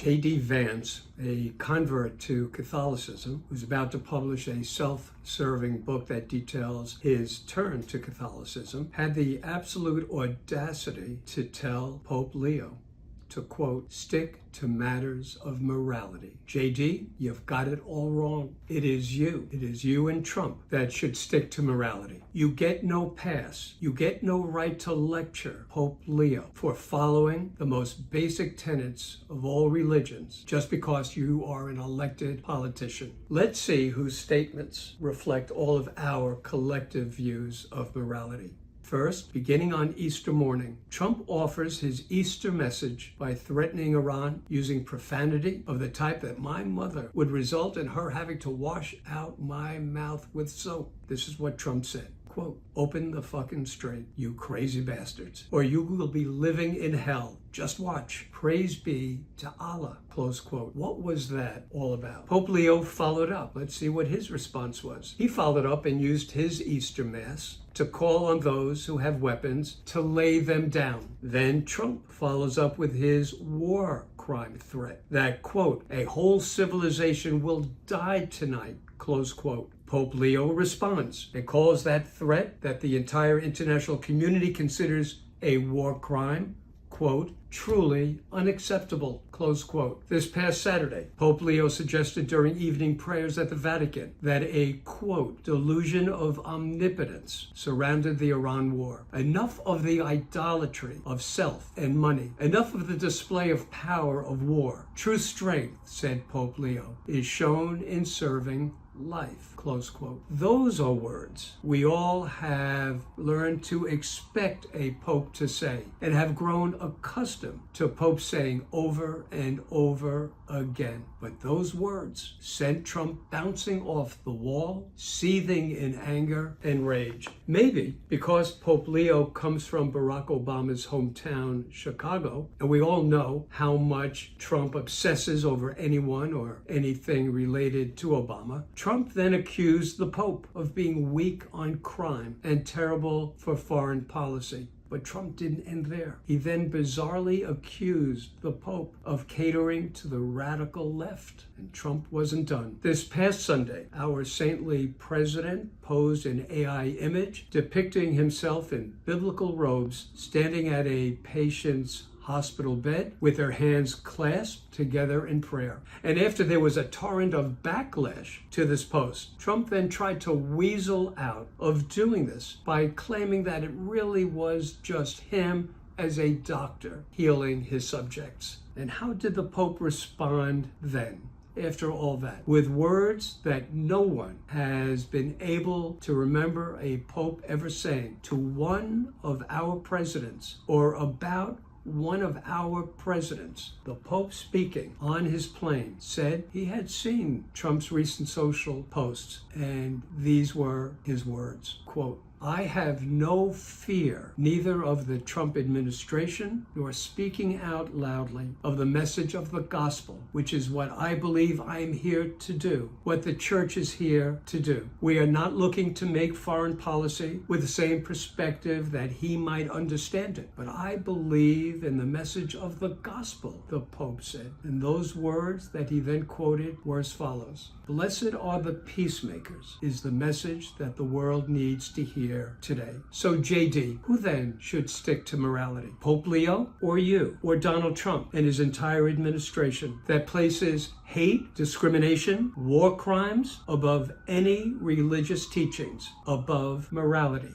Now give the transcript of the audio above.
J.D. Vance, a convert to Catholicism, who's about to publish a self-serving book that details his turn to Catholicism, had the absolute audacity to tell Pope Leo to, quote, stick to matters of morality. JD, you've got it all wrong. It is you and Trump that should stick to morality. You get no pass. You get no right to lecture Pope Leo for following the most basic tenets of all religions just because you are an elected politician. Let's see whose statements reflect all of our collective views of morality. First, beginning on Easter morning, Trump offers his Easter message by threatening Iran using profanity of the type that my mother would result in her having to wash out my mouth with soap. This is what Trump said. Quote, open the fucking strait, you crazy bastards, or you will be living in hell. Just watch. Praise be to Allah, close quote. What was that all about? Pope Leo followed up. Let's see what his response was. He followed up and used his Easter Mass to call on those who have weapons to lay them down. Then Trump follows up with his war crime threat that, quote, a whole civilization will die tonight, close quote. Pope Leo responds and calls that threat that the entire international community considers a war crime, quote, truly unacceptable, close quote. This past Saturday, Pope Leo suggested during evening prayers at the Vatican that a, quote, delusion of omnipotence surrounded the Iran war. Enough of the idolatry of self and money. Enough of the display of power of war. True strength, said Pope Leo, is shown in serving life, close quote. Those are words we all have learned to expect a pope to say and have grown accustomed to popes saying over and over again. But those words sent Trump bouncing off the wall, seething in anger and rage. Maybe because Pope Leo comes from Barack Obama's hometown, Chicago, and we all know how much Trump obsesses over anyone or anything related to Obama. Trump then accused the Pope of being weak on crime and terrible for foreign policy. But Trump didn't end there. He then bizarrely accused the Pope of catering to the radical left. And Trump wasn't done. This past Sunday, our saintly president posed an AI image depicting himself in biblical robes, standing at a patient's hospital bed with their hands clasped together in prayer. And after there was a torrent of backlash to this post, Trump then tried to weasel out of doing this by claiming that it really was just him as a doctor healing his subjects. And how did the Pope respond then? After all that, with words that no one has been able to remember a Pope ever saying to one of our presidents or about one of our presidents. The Pope, speaking on his plane, said he had seen Trump's recent social posts, and these were his words, quote, I have no fear, neither of the Trump administration nor speaking out loudly of the message of the gospel, which is what I believe I am here to do, what the church is here to do. We are not looking to make foreign policy with the same perspective that he might understand it, but I believe in the message of the gospel, the Pope said. And those words that he then quoted were as follows. Blessed are the peacemakers is the message that the world needs to hear today. So JD, who then should stick to morality? Pope Leo or you or Donald Trump and his entire administration that places hate, discrimination, war crimes above any religious teachings, above morality?